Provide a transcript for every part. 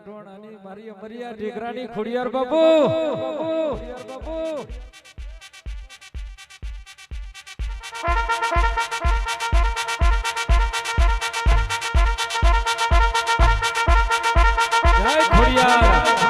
ખટોણાની મારી અમરિયા ઢીકરાની ખોડિયાર બાપુ જય ખોડિયાર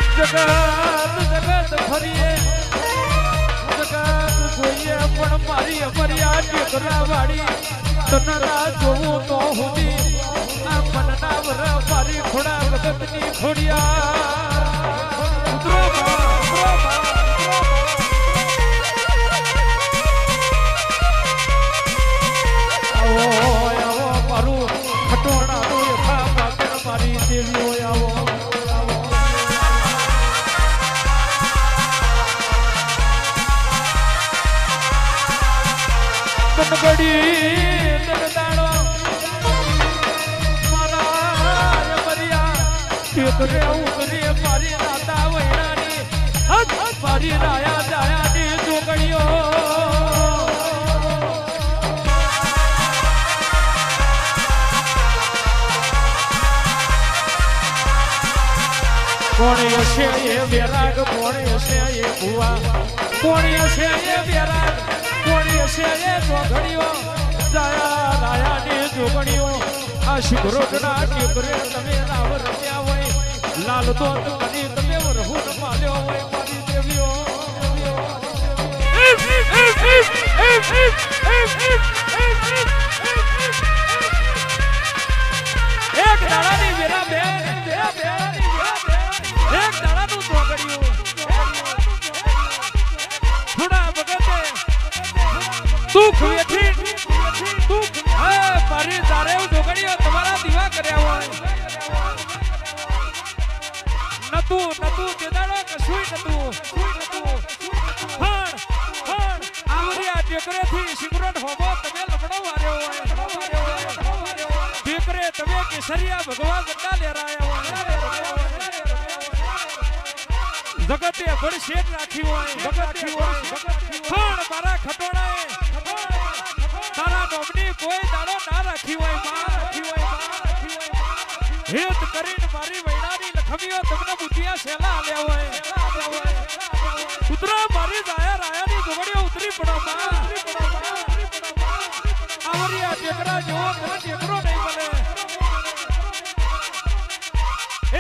જગત ફરીએ જગત જોઈએ પણ મારી અમરિયા ટેકરા વાળી તનરા જોવું તો હુદી આ મનના વર મારી ખોડા જગતની ખોડિયા મારું ખટોણાનું યથા પાત્ર મારી દેવીઓ આવો બડી દાડો મારા મરિયા ટેકરે ઉતરે મારી રાતા વૈણાની મારી રાયા જાયાની જોગણીઓ કોણ હશે એ બેરાગ કોણ હશે એ ભુવા કોણ હશે એ બેરાગ કોણી હશે એ જોગણીઓ જાયા રાયાની જોગણીઓ આ શિખરોટના ટેકરે તમે રાવ રમ્યા હોય લાલ તો કરી તમે વરહુન માલ્યો હોય મારી દેવીઓ એક દાડાની વેરા બે એક દાડાનું જોગણીઓ થોડા બગતે દુઃખ વેઠી દુઃખ હા મારી તારે જોગણીઓ તમારા દીવા કર્યા હોય નતું દેદાડો કશું નતું હણ આવરિયા ટેકરેથી સિગરેટ હોબો તમે લમણો વાર્યો હોય ટેકરે તમે કેસરિયા ભગવાન ગંડા લેરાયા હોય જગતે બળ શેઠ રાખી હોય પણ મારા ખટોણાએ તારા નોમની કોઈ દાડો ના રાખી હોય હેત કરીને મારી વૈણાની લખમીઓ તમને બુદ્ધિયા શેલા આલ્યા હોય ઉતરો મારી જાયા રાયાની જોગડીઓ ઉતરી પડો આવરિયા ટેકરા જેવો તને ટેકરો નહીં મળે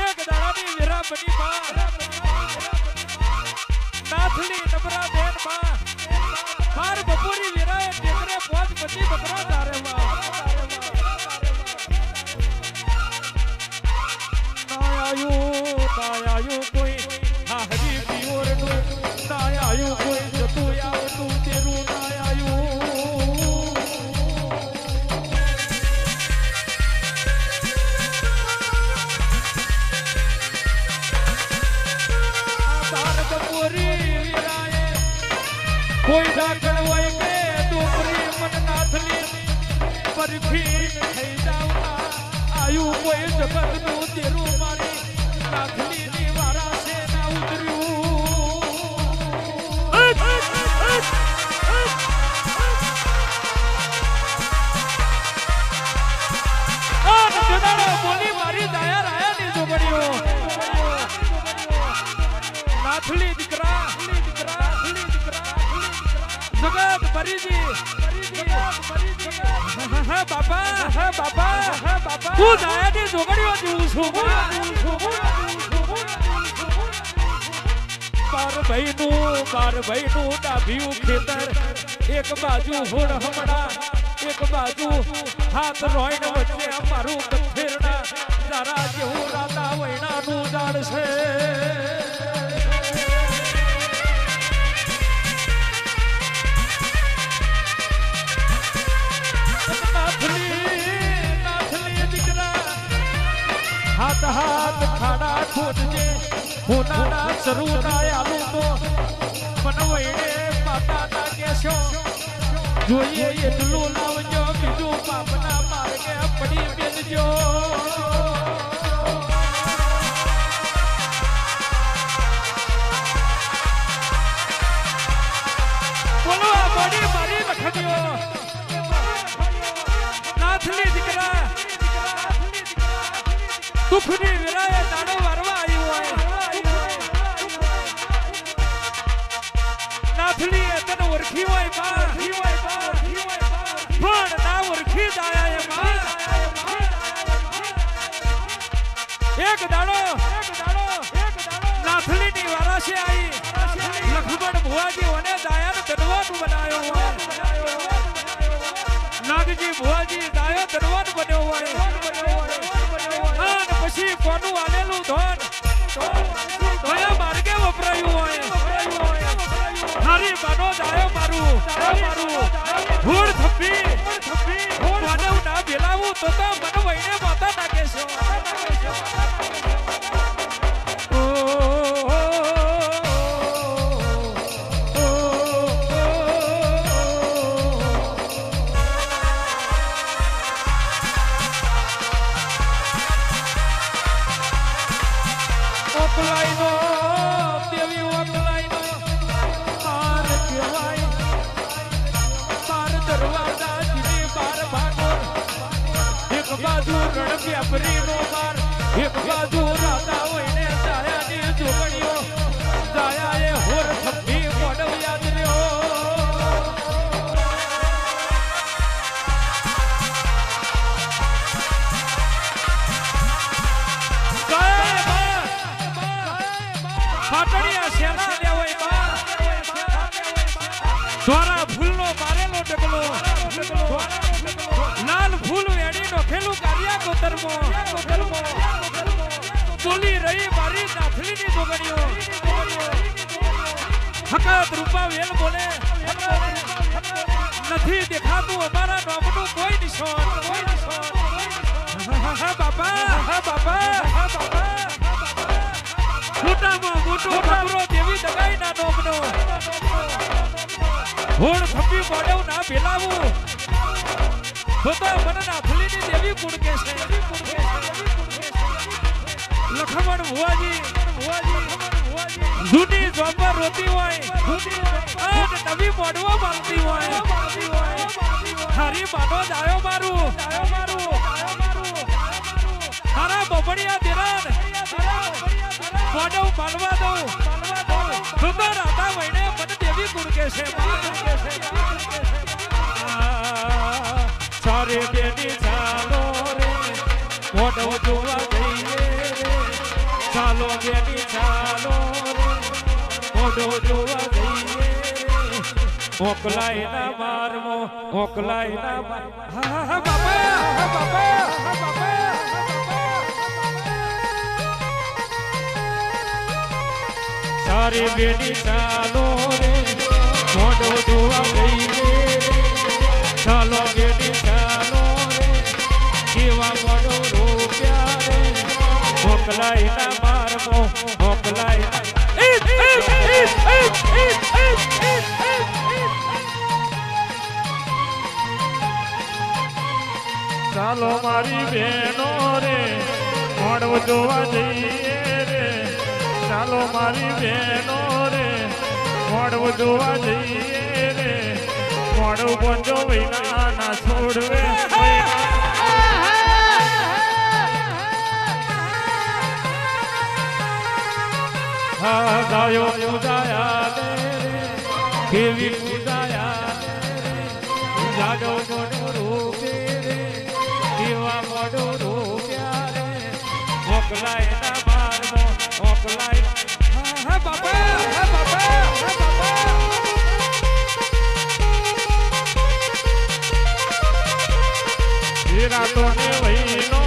એક દાડાની વેરા બની નાથલી નબરા બેન માર બપોરી વેરાએ ટેકરે પોત પછી બકરા ધારે નાયાયું કોઈ હા હજી પિયોરનું નાયાયું કોઈ જતું આવતું તેરું નાયાયું તાર બપોરી વેરાએ કોઈ ડાકણ હોય કે ડોકરી મન નાથલી પરખી થઈ જાવતા આયુ કોઈ જગતનું તેરું મારી નાથલીની વારા છે ના ઉતર્યું બોલી મારી દાયા રાયાની જોગણીઓ નાથલી દીકરા જગત ભરીજી હા બાપા તું દાયાની જોગણીઓ જીવું છું બાર ભાઈનું ડાભિયું ખેતર એક બાજુ હોડ હમણાં એક બાજુ હાથ રોઈન વચ્ચે અમારું કથેરડા તારા જેવું રાતા વૈણાનું ઝાડ છે નાથલી દીકરા હાથ ખાડા ખોદજે હોનાના શરૂના આલુ તો મન વૈણે માતા ના કેશો જોઈએ એટલું લાવજો બીજું પાપના માર્ગે પડી બેસજો બોલો આ બોડી મારી લખડ્યો નાથલી દીકરા દુઃખની વિરાએ દાડો વારવા આવ્યો હોય નાથલી તને ઓળખી હોય બા પણ ના ઓળખી દાયા એક દાડો નાથલીની વારાશે આવી લખમણ ભુવાજી અને દાયાને ધનવાન બનાવ્યો હોય નાગજી ભુવાજી દાયો ધનવાન બન્યો હોય અને પછી કોનું આલેલું ધન કયા માર્ગે વપરાયું હોય હારી બાનો દાયો મારું ધૂળ થપ્પી માનવ ના ભેલાવું તો મને વહીને માતા નાખે છે એક બાજુ રાતા હોઈને દાયાની જોગણીઓ દાયાએ હોર થપ્પી મોડવ યાદ રહ્યો ફાટણીયા શેલા લેવાય બા દ્વારા ફૂલનો મારેલો ડગલો લાલ ફૂલ વેડીનો ખેલું કાર્યા કોતરમો બોલી રહી મારી નાથલીની જોગણીઓ હકત રૂપા વેલ બોલે નથી દેખાતું અમારા નામનું કોઈ નિશાન હા બાપા મોટામાં મોટો ઠાકરો દેવી દગાઈના નોમનો હોડ થપ્પી મોડવ ના ભેલાવું તો મને નાથલીની દેવી કુળ કે છે લખમણ ભુવાજી જૂની જોબર રોતી હોય અને નવી મોડવા માંગતી હોય હારી માનો જાયો મારું હારા બબડિયા દિરાન મોડવ માનવા દઉં સુંદર રાતા વહીને મને દેવી કુળ કે છે સારે બેની ચાલો રે મોડવ જોવા જઈએ ચાલો બેની ચાલો મોઢો જોવા જઈએ મોકલાય ના મારમો મોકલાય ના હા બાપા સારી બેની ચાલો રે મોઢો જોવા જઈએ ચાલો બેની ચાલો રે કેવા મોઢો રૂપિયા રે મોકલાય ના મારમો મોકલાય ચાલો મારી બહેનો રે મોડવ જોવા જઈએ ચાલો મારી બહેનો રે મોડવું જોવા જઈએ રે મોડું બંધો વિના ના છોડવે હા ગાયો પૂજાયા રે કેવી પૂજાયા જાડો મોડો રૂપે રે કેવા મોડો રૂપ્યા રે મોકલાય ના મારમો મોકલાય હા બાપા હા બાપા હા બાપા હીરા તો ને વહીનો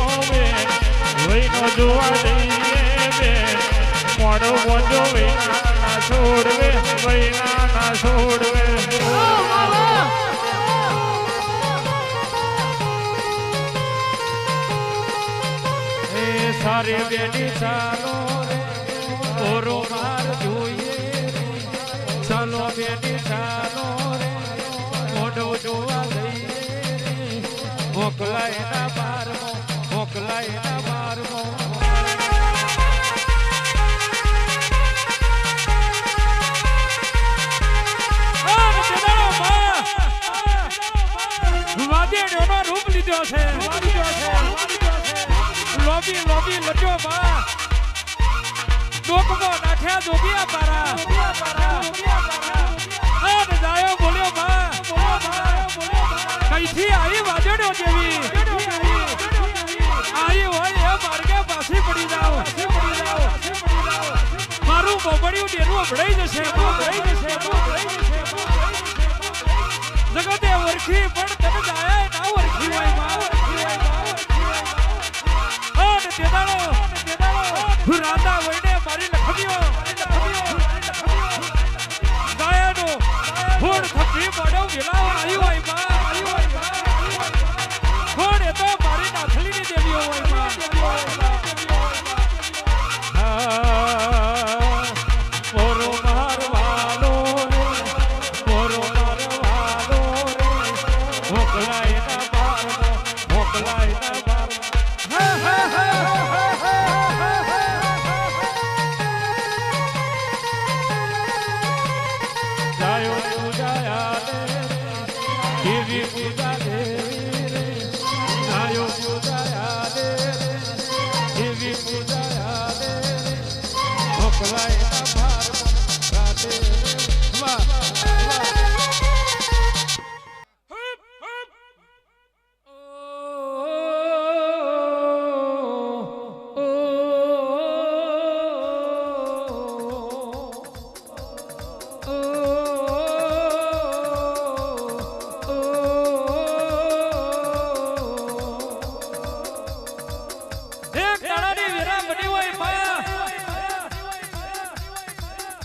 જોવા દઈએ બે મોડો મોજો વિના ના છોડવે વહીના ના છોડવે સારી બેટી ચાલો રે ઓરો માર જોઈએ ચાલો બેટી ચાલો રે મોઢો જોવા લઈએ મોકલાય ના બારમો મોકલાય ના બારમો વાદેડોનો રૂપ લીધો છે લોબી લોબી લડ્યો બા ડોકમો નાખ્યા જોગિયા પારા આન જાયો બોલ્યો બા કઈથી આવી વાજડો જેવી આવી હોય એ માર્ગે પાછી પડી જાવ મારું બોબડિયું ડેરું ભડાઈ જશે જગતે વરખી પણ તને જાયા ના વરખી હોય માં રાધા વઈને મારી લખમ્યો ગાયનો ફૂડ થપી મોડો વિલાવ આવ્યો હોય માં ફૂડ એ તો મારી નાથલીની દેવીઓ હોય માં મોરો મારવાલો મોકલાય ના બાર મોકલાય ના બાર દેવી પૂજા દેવી રે આયો પૂજાયા દે દેવી પૂજાયા દે મોકલાય ના ભાર રાતે વાહ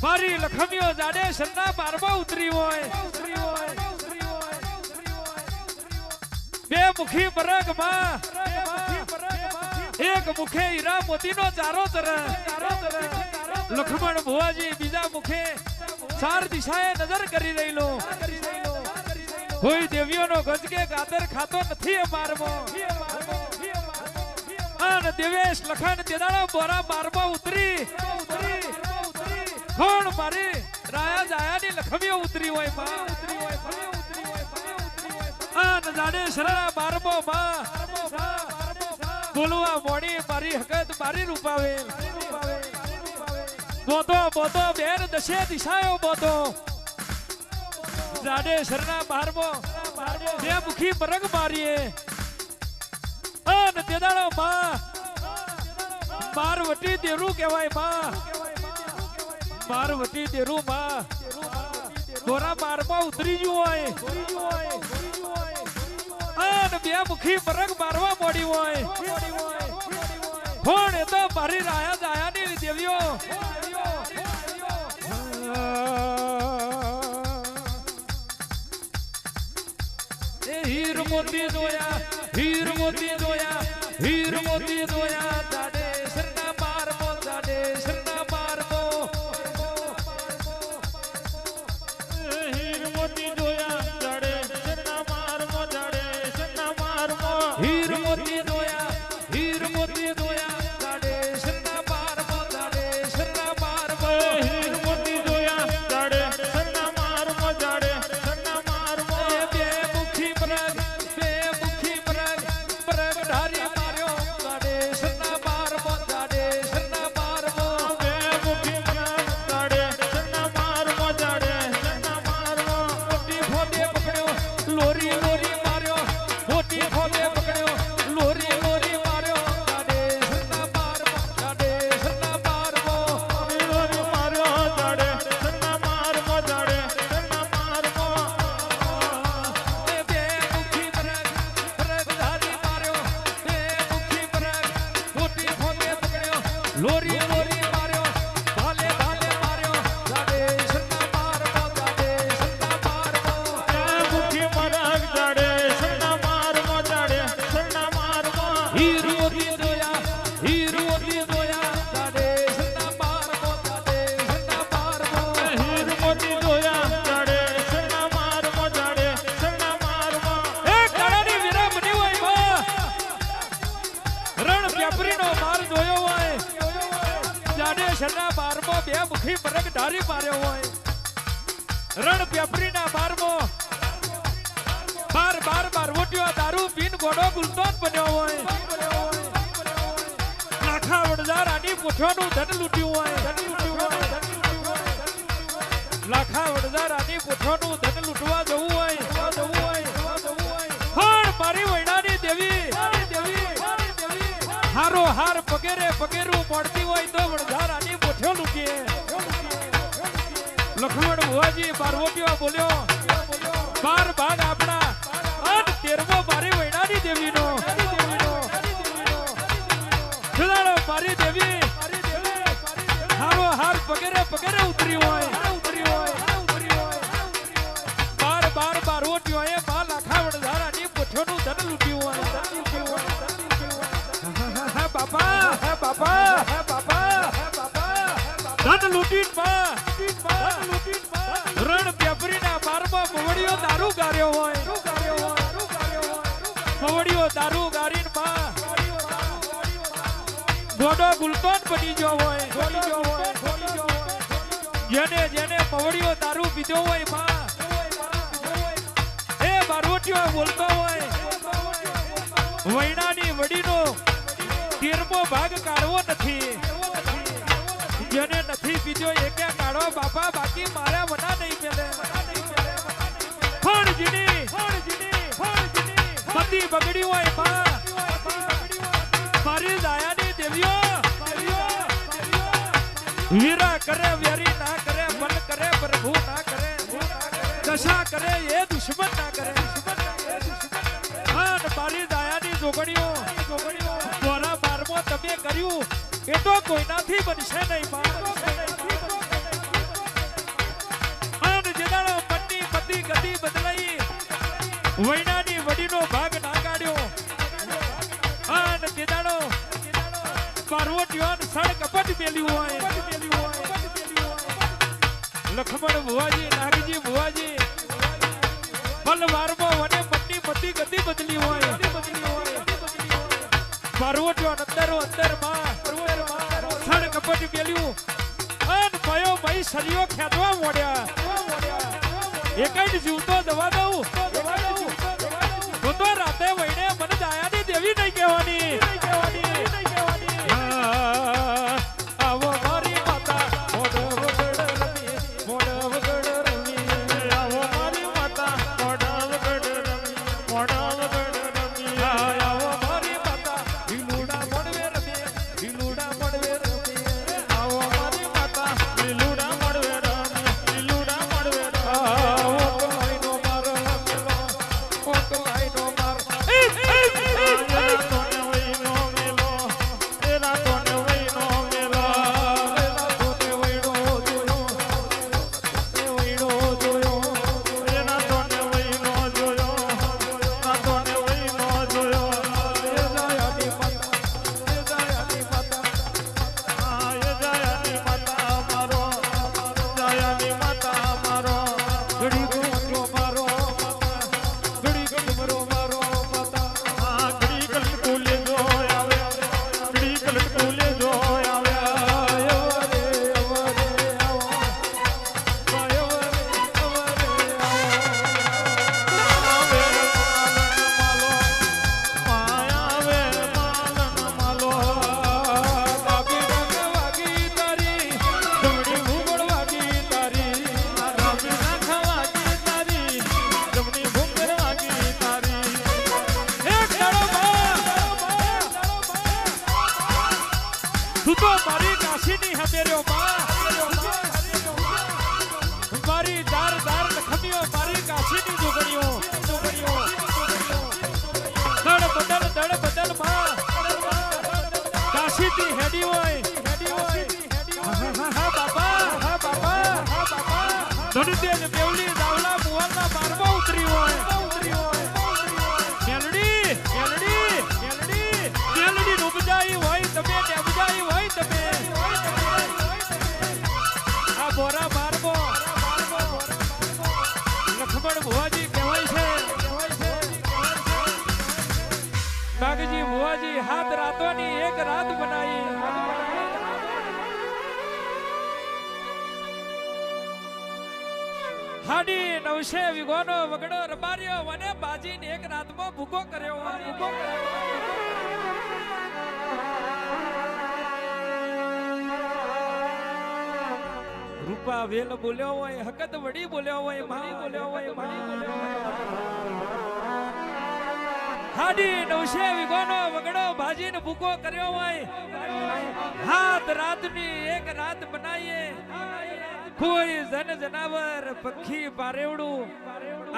મારી લખમ્યો જાડે સરના બારમાં ઉતરી હોય બે મુખી બરગ માં એક મુખે હીરા મોતીનો ચારો ચરે લખમણ ભુવાજી બીજા મુખે ચાર દિશાએ નજર કરી રહેલો કોઈ દેવીઓનો ગજકે ગાદર ખાતો નથી મારમો અને દેવેશ લખન તેદાળો બોરા બારમાં ઉતરી કોણ મારી રાયા જાયાની લખમીઓ ઉતરી હોય માં આ નજાડે શરણા બારમો માં બોલવા મોડી મારી હકત મારી રૂપાવે બોતો બેન દશે દિશાયો બોતો જાડે શરણા બારમો બે મુખી બરગ મારીએ અને તેદાળો માં મારવટી દેરું કહેવાય માં મારવતી દેરું માં ગોરા બારમાં ઉતરી ગયું હોય અને બે મુખી બરગ મારવા મોડી હોય કોણ એ તો મારી રાયા જાયાની દેવીઓ એ હીર મોતી જોયા હીર મોતી જોયા હીર મોતી જોયા જાડે શરના મારમો જાડે શરના મારમો હીર મોતી જોયા જાડે શરના મારમો જાડે શરના મારમો હીર મોતી જોયા જાડે શરના મારમો જાડે શરના મારમો ખડક ધારી માર્યો હોય રણ પેપરીના બારમાં બાર વોટ્યો દારૂ પીન ગોડો ગુલતોન બન્યો હોય લાખા વડદાર આની પૂછવાનું ધન લૂટ્યું હોય લાખા વડદાર આની પૂછવાનું ધન લૂટવા જવું હોય પણ મારી વૈણાની દેવી હારો હાર પગેરે પગેરું પડતી હોય તો વડદાર આની પૂછો લૂટીએ લખમણ ભુવાજી બારવોટીઓ બોલ્યો 12 ભાગ આપણા અને 13મો મારી વૈણાની દેવીનો ખુદાડો મારી દેવી હારો હાર પગેરે ઉતરી હોય 12 બારવોટીઓ એ 12 લાખા વડધારાની પૂછોનું ધન લૂટ્યું હોય બાપા ધન લૂટીન માં રણ પેપરીના બારમાં મવડીઓ દારૂ ગાર્યો હોય મવડીઓ દારૂ ગારીન માં ગોડો ગુલતોન બની ગયો હોય જેને મવડીઓ દારૂ પીધો હોય માં એ બારવટીઓ બોલતો હોય વૈણાની વડીનો 13મો ભાગ કાઢવો નથી જેને નથી પીધો એકે કાઢો બાપા બાકી મારા વના નહીં મેલે ફણજીની પતિ બગડી હોય માં મારી દયાની દેવીઓ વીરા કરે વેરી ના કરે બલ કરે પ્રભુ ના કરે દશા કરે એ દુશ્મન ના કરે અને મારી દયાની જોગણીઓ દ્વારા 12મો તમે કર્યું એ તો કોઈનાથી બનશે નહીં અને જેદાનો પત્ની પતિ ગતિ બદલાઈ વૈણાની વડીનો ભાગ ના કાઢ્યો અને જેદાનો પાર્વતીઓન સળ કપટ મેલ્યું હોય લખમણ ભુવાજી નાગજી ભુવાજી બલવારમાં વને પત્ની પતિ ગતિ બદલી હોય પાર્વતીઓ અંદર માં સળ કપટ મેલ્યું અને ભયો ભાઈ સળીઓ ખેંચવા મોડ્યા એકઈ જીવતો દવા દઉં તો રાતે વઈને મને દયાની દેવી નહીં કહેવાની આવો મારી માતા મોઢ વગડ રમી આવો મારી માતા મોઢ વગડ રમી આવો મારી માતા ઢીલુડા મોડવે રમી આવો મારી માતા ઢીલુડા મોડવે આવો કલાઈનો મારો કલાઈનો માર તું તો મારી કાશીની હમેર્યો માં મારી દાર લખમીઓ મારી કાશીની જોગણીઓ દળ બદલ માં કાશીથી હેડી હોય હા બાપા ધનતેજ બેવલી દાવલા મુવાલના બારમાં ઉતરી હોય મેલડી ડૂબજાઈ હોય તમે ડૂબજાઈ હોય તમે આ બોરા બારમો લખમણ ભુવાજી કહેવાય છે નાગજી ભુવાજી 7 રાતોની એક રાત બનાવી હાડી 900 વીઘોનો વગડો રબાર્યો અને બાજીને એક રાતમાં ભૂકો કર્યો રૂપા વેલ બોલ્યો હોય હકત વડી બોલ્યો હોય મારી બોલ્યો હોય હાડી 900 વીઘોનો વગડો ભાજીને ભૂકો કર્યો હોય હાથ રાતની એક રાત બનાવીએ કોઈ જન જનાવર પક્ષી પારેવડું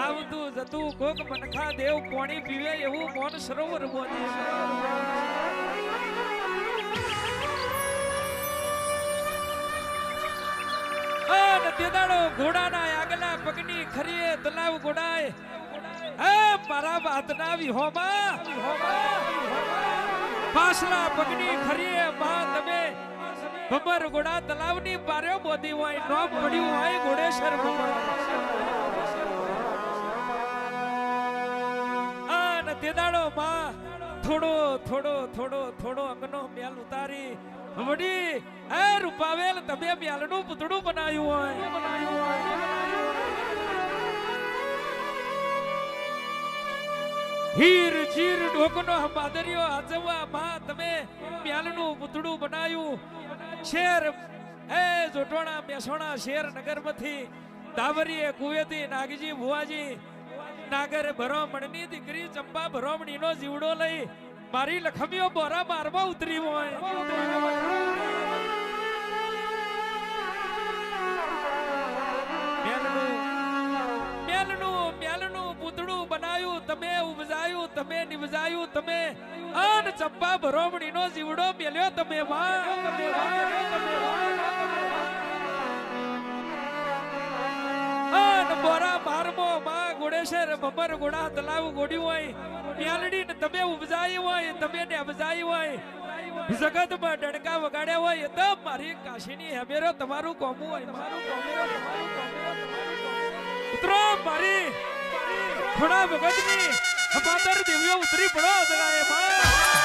આવતું જતું કોક મનખા દેવ પાણી પીવે એવું મોન સરોવર બોલી તેદાડો ઘોડાના આગલા પગની ખરીએ તલાવ ગોડાય મારા બાતના વિહોમાં પાછલા પગની ખરીએ માં તમે ભમર ગોડા તલાવની પાર્યો બોધી હોય નોમ પડ્યું હોય ગોડેશ્વર ભમર આન તેદાડો માં થોડો અંગનો મેલ ઉતારી વડી એ રૂપાવેલ તમે મ્યાલનું પૂતળું બનાવ્યું હોય હીર ચીર ઢોકનો હમાદરિયો આજવા માં તમે મ્યાલનું પૂતળું બનાવ્યું શેર એ જોટોણા મેસોણા શેર નગરમાંથી દાવરીએ કુવેતી નાગજી ભુવાજી નાગર ભરોમણની દીકરી ચંપા ભરોમણીનો જીવડો લઈ મારી લખમીઓ બોરા મારમાં ઉતરી હોય મેલનું પૂતળું બનાવ્યું તમે ઉપજાયું તમે નિવજાયું તમે અન ચંપા ભરોમણીનો જીવડો મેલ્યો તમે બોરા મારમો માં ગોડેશ્વર ભમર ગોડા તલાવ ગોડ્યું હોય મ્યાલડી ને તમે ઉપજાઈ હોય તમે ને અબજાઈ હોય જગતમાં ડણકા વગાડ્યા હોય તો મારી કાશીની હેમેરો તમારું કોમું હોય ઉતરો મારી થોડા ભગતની હમાદર દેવીઓ ઉતરી પડો જગાએ માં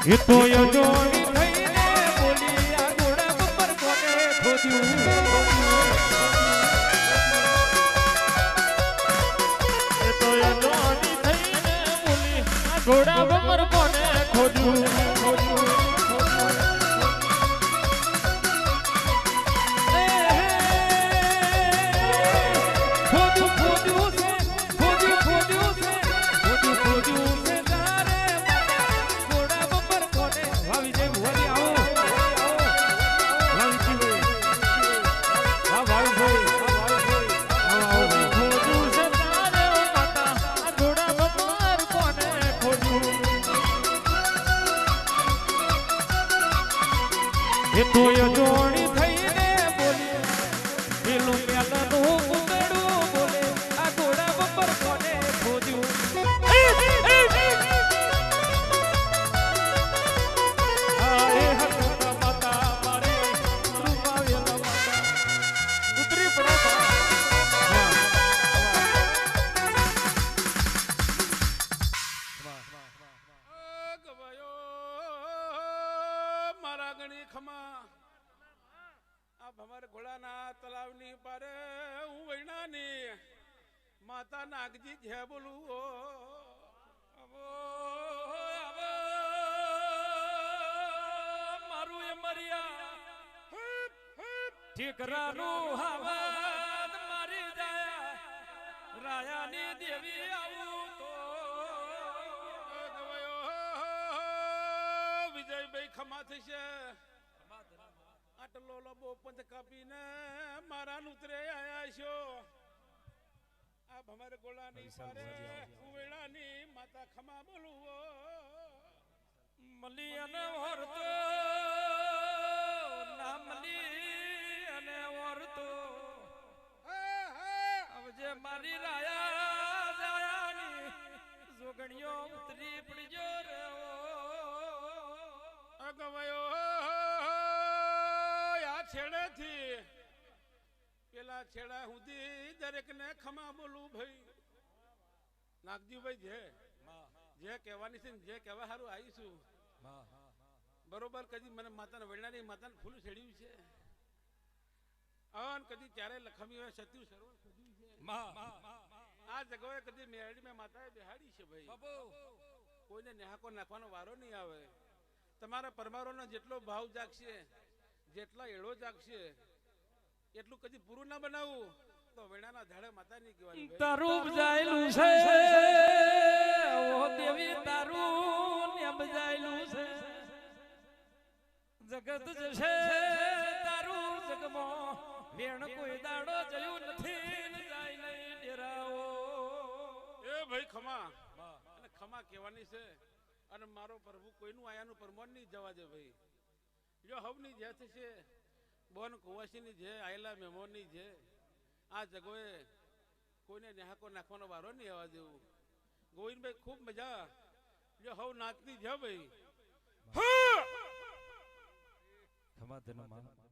એ તો જોડી થઈને બોલી આ ઘોડા પર કોને ખોદ્યું એ તો જોડી થઈને બોલી આ ઘોડા પર કોને ખોદ્યું એ તો જોડી થઈને બોલી પેલું મેલનું પૂતળું બોલે આ ઘોડા પર કોને ખોદ્યું તલાવની પારે હું વૈણાની માતા નાગજી જે બોલું મારું એ મરિયા ઠીકરાનું હવાદ મારી જાય રાયાની દેવી આવું તો વિજયભાઈ ખમા થશે આટલો લબો પંચ કાપીને મારા નુતરે આયા છો આ ભમર ગોળાની પારે ઉવેળાની માતા ખમા બોલું મલી અને ઓરતો ના મલી અને ઓરતો હવે મારી રાયા છેડેથી પેલા છેડા સુધી દરેકને ખમા બોલું ભાઈ નાગજીભાઈ જે કહેવાની છે ને જે કહેવા સારું આવીશું બરોબર કદી મને માતાને વડનારી માતાને ફૂલ છેડ્યું છે અન કદી ત્યારે લખમી હોય સત્યુ સર્વ સજ્યું છે આ જગોએ કદી મેરડી મેં માતાએ બેહાડી છે ભાઈ કોઈને નેહાકો નાખવાનો વારો નહીં આવે તમારા પરમારોનો જેટલો ભાવ જાગશે જેટલા એળો જાગશે એટલું કદી પૂરું ના બનાવું તો વેણાના ધાડે માતા નહીં કહેવાની તારું બજાયેલું છે ઓ દેવી તારું ને બજાયેલું છે જગત જશે તારું જગમાં વેણ કોઈ દાડો જયું નથી ને જાય નહીં ડેરાઓ એ ભાઈ ખમા અને ખમા કહેવાની છે અને મારો પ્રભુ કોઈનું આયાનું પરમોન નહીં જવા દે ભાઈ જો હવની જે થશે બોન કુવાસીની જે આયેલા મહેમાનની જે આ જગોએ કોઈને નેહાકો નાખવાનો વારો નહીં આવવા દેવું ગોવિંદભાઈ ખૂબ મજા જો હવ નાચની જ ભાઈ ખમા તેનો માન